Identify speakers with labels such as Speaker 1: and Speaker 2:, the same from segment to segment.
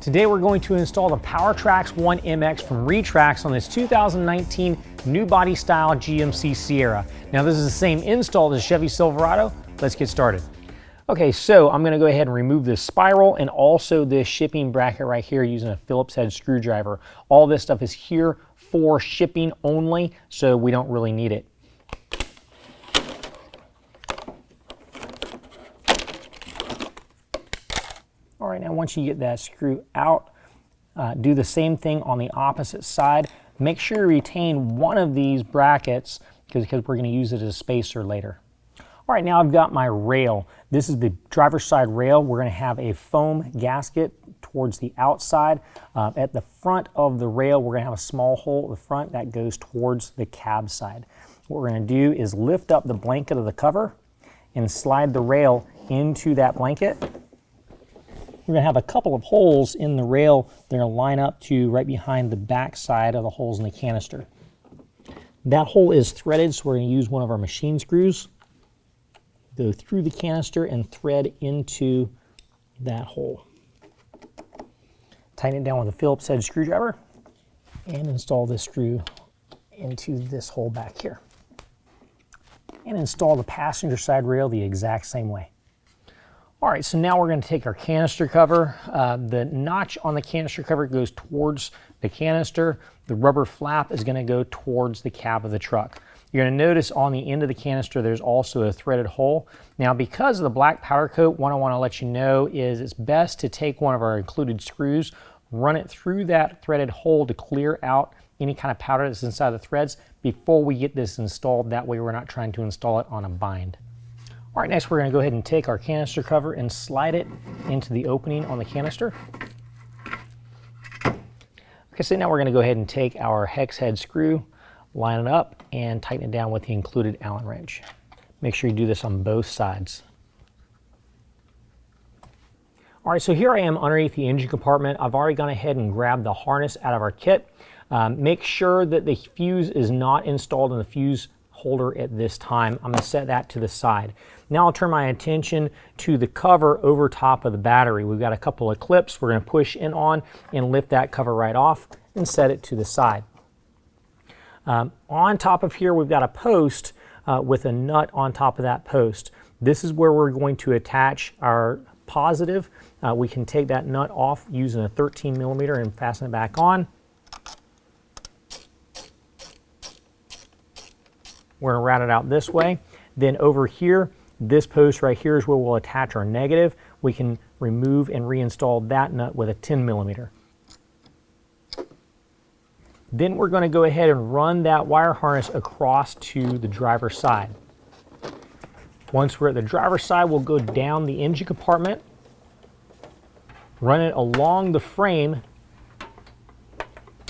Speaker 1: Today we're going to install the PowertraxONE MX from Retrax on this 2019 new body style GMC Sierra. Now this is the same install as Chevy Silverado. Let's get started. Okay, so I'm going to go ahead and remove this spiral and also this shipping bracket right here using a Phillips head screwdriver. All this stuff is here for shipping only, so we don't really need it. All right, now once you get that screw out, do the same thing on the opposite side. Make sure you retain one of these brackets because we're going to use it as a spacer later. All right, now I've got my rail. This is the driver's side rail. We're going to have a foam gasket towards the outside. At the front of the rail, we're going to have a small hole at the front that goes towards the cab side. What we're going to do is lift up the blanket of the cover and slide the rail into that blanket. We're going to have a couple of holes in the rail. They're going to line up to right behind the back side of the holes in the canister. That hole is threaded, so we're going to use one of our machine screws. Go through the canister and thread into that hole. Tighten it down with a Phillips head screwdriver and install this screw into this hole back here. And install the passenger side rail the exact same way. All right, so now we're going to take our canister cover. The notch on the canister cover goes towards the canister. The rubber flap is going to go towards the cab of the truck. You're going to notice on the end of the canister there's also a threaded hole. Now because of the black powder coat, what I want to let you know is it's best to take one of our included screws, run it through that threaded hole to clear out any kind of powder that's inside the threads before we get this installed. That way we're not trying to install it on a bind. All right, next we're going to go ahead and take our canister cover and slide it into the opening on the canister. Okay, so now we're going to go ahead and take our hex head screw, line it up, and tighten it down with the included Allen wrench. Make sure you do this on both sides. All right, so here I am underneath the engine compartment. I've already gone ahead and grabbed the harness out of our kit. Make sure that the fuse is not installed in the fuse holder at this time. I'm going to set that to the side. Now I'll turn my attention to the cover over top of the battery. We've got a couple of clips we're going to push in on and lift that cover right off and set it to the side. On top of here we've got a post with a nut on top of that post. This is where we're going to attach our positive. We can take that nut off using a 13 millimeter and fasten it back on. We're going to route it out this way. Then over here, this post right here is where we'll attach our negative. We can remove and reinstall that nut with a 10 millimeter. Then we're going to go ahead and run that wire harness across to the driver's side. Once we're at the driver's side, we'll go down the engine compartment, run it along the frame,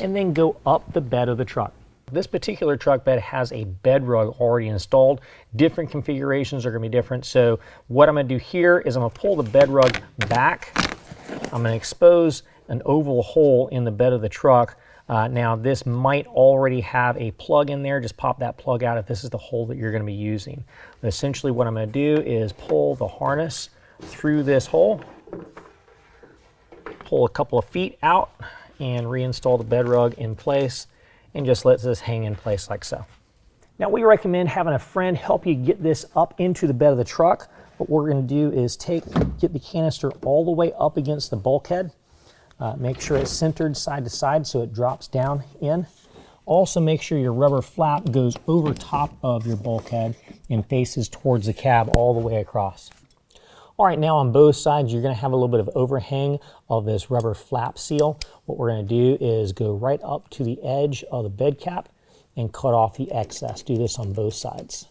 Speaker 1: and then go up the bed of the truck. This particular truck bed has a bed rug already installed. Different configurations are going to be different. So what I'm going to do here is I'm going to pull the bed rug back. I'm going to expose an oval hole in the bed of the truck. Now this might already have a plug in there. Just pop that plug out if this is the hole that you're going to be using. But essentially what I'm going to do is pull the harness through this hole, pull a couple of feet out, and reinstall the bed rug in place, and just let this hang in place like so. Now we recommend having a friend help you get this up into the bed of the truck. What we're going to do is get the canister all the way up against the bulkhead. Make sure it's centered side to side so it drops down in. Also make sure your rubber flap goes over top of your bulkhead and faces towards the cab all the way across. All right, now on both sides, you're going to have a little bit of overhang of this rubber flap seal. What we're going to do is go right up to the edge of the bed cap and cut off the excess. Do this on both sides.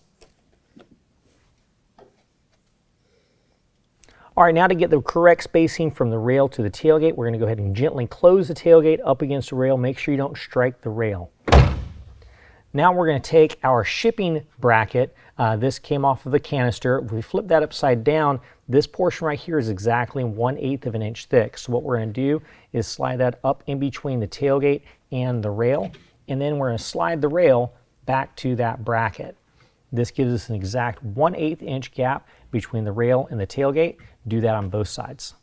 Speaker 1: All right, now to get the correct spacing from the rail to the tailgate, we're going to go ahead and gently close the tailgate up against the rail. Make sure you don't strike the rail. Now we're going to take our shipping bracket. This came off of the canister. If we flip that upside down, this portion right here is exactly 1/8 of an inch thick. So what we're going to do is slide that up in between the tailgate and the rail, and then we're going to slide the rail back to that bracket. This gives us an exact 1/8 inch gap between the rail and the tailgate. Do that on both sides.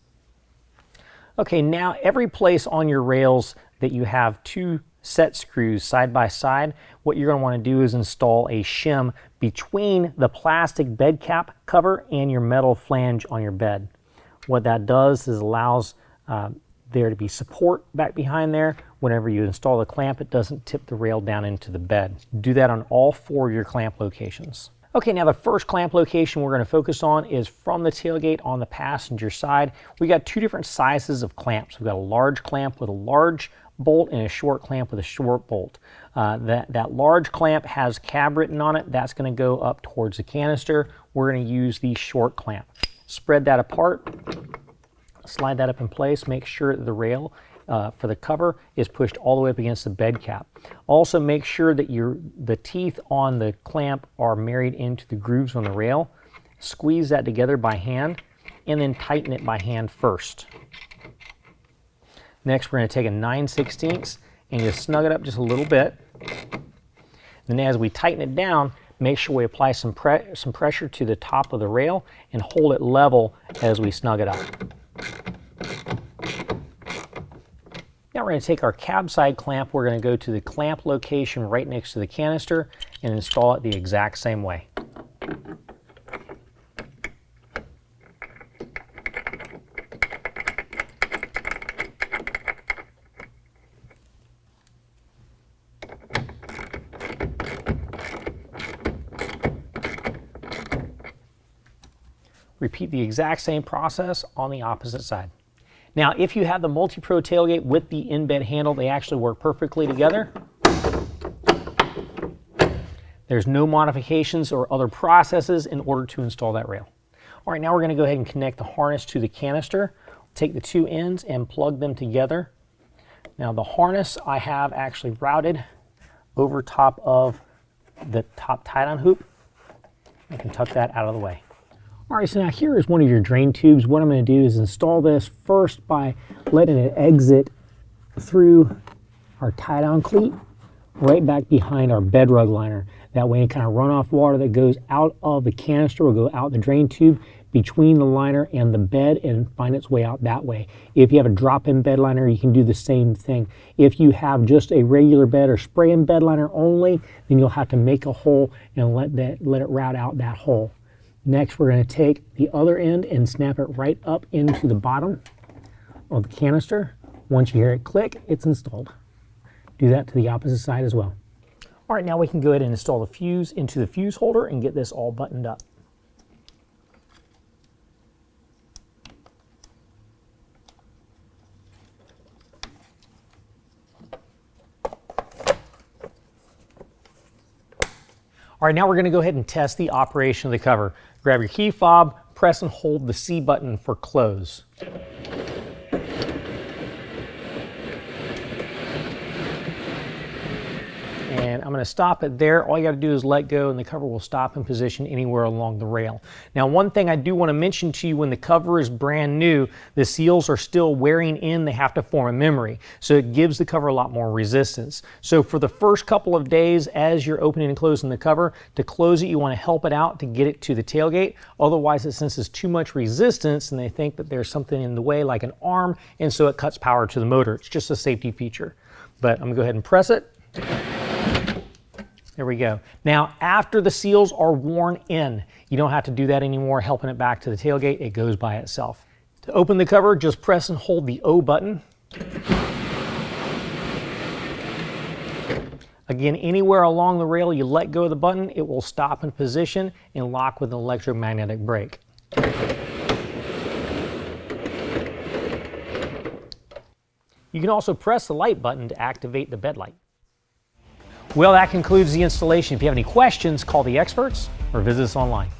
Speaker 1: Okay, now every place on your rails that you have two set screws side by side, what you're going to want to do is install a shim between the plastic bed cap cover and your metal flange on your bed. What that does is allows there to be support back behind there. Whenever you install the clamp, it doesn't tip the rail down into the bed. Do that on all 4 of your clamp locations. Okay, now the first clamp location we're going to focus on is from the tailgate on the passenger side. We got 2 different sizes of clamps. We've got a large clamp with a large bolt and a short clamp with a short bolt. That large clamp has cab written on it. That's going to go up towards the canister. We're going to use the short clamp. Spread that apart, slide that up in place, make sure that the rail for the cover is pushed all the way up against the bed cap. Also make sure that the teeth on the clamp are married into the grooves on the rail. Squeeze that together by hand and then tighten it by hand first. Next we're going to take a 9/16 and just snug it up just a little bit. Then as we tighten it down, make sure we apply some pressure to the top of the rail and hold it level as we snug it up. Now we're going to take our cab side clamp, we're going to go to the clamp location right next to the canister and install it the exact same way. Repeat the exact same process on the opposite side. Now, if you have the Multi-Pro tailgate with the in-bed handle, they actually work perfectly together. There's no modifications or other processes in order to install that rail. All right, now we're going to go ahead and connect the harness to the canister. Take the 2 ends and plug them together. Now, the harness I have actually routed over top of the top tie-down hoop. I can tuck that out of the way. All right, so now here is one of your drain tubes. What I'm going to do is install this first by letting it exit through our tie-down cleat right back behind our bed rug liner. That way any kind of runoff water that goes out of the canister will go out the drain tube between the liner and the bed and find its way out that way. If you have a drop-in bed liner, you can do the same thing. If you have just a regular bed or spray-in bed liner only, then you'll have to make a hole and let it route out that hole. Next, we're going to take the other end and snap it right up into the bottom of the canister. Once you hear it click, it's installed. Do that to the opposite side as well. All right, now we can go ahead and install the fuse into the fuse holder and get this all buttoned up. All right, now we're going to go ahead and test the operation of the cover. Grab your key fob, press and hold the C button for close. And I'm going to stop it there. All you got to do is let go and the cover will stop in position anywhere along the rail. Now, one thing I do want to mention to you, when the cover is brand new, the seals are still wearing in. They have to form a memory. So it gives the cover a lot more resistance. So for the first couple of days as you're opening and closing the cover, to close it, you want to help it out to get it to the tailgate. Otherwise, it senses too much resistance and they think that there's something in the way like an arm, and so it cuts power to the motor. It's just a safety feature. But I'm going to go ahead and press it. There we go. Now, after the seals are worn in, you don't have to do that anymore, helping it back to the tailgate. It goes by itself. To open the cover, just press and hold the O button. Again, anywhere along the rail you let go of the button, it will stop in position and lock with an electromagnetic brake. You can also press the light button to activate the bed light. Well, that concludes the installation. If you have any questions, call the experts or visit us online.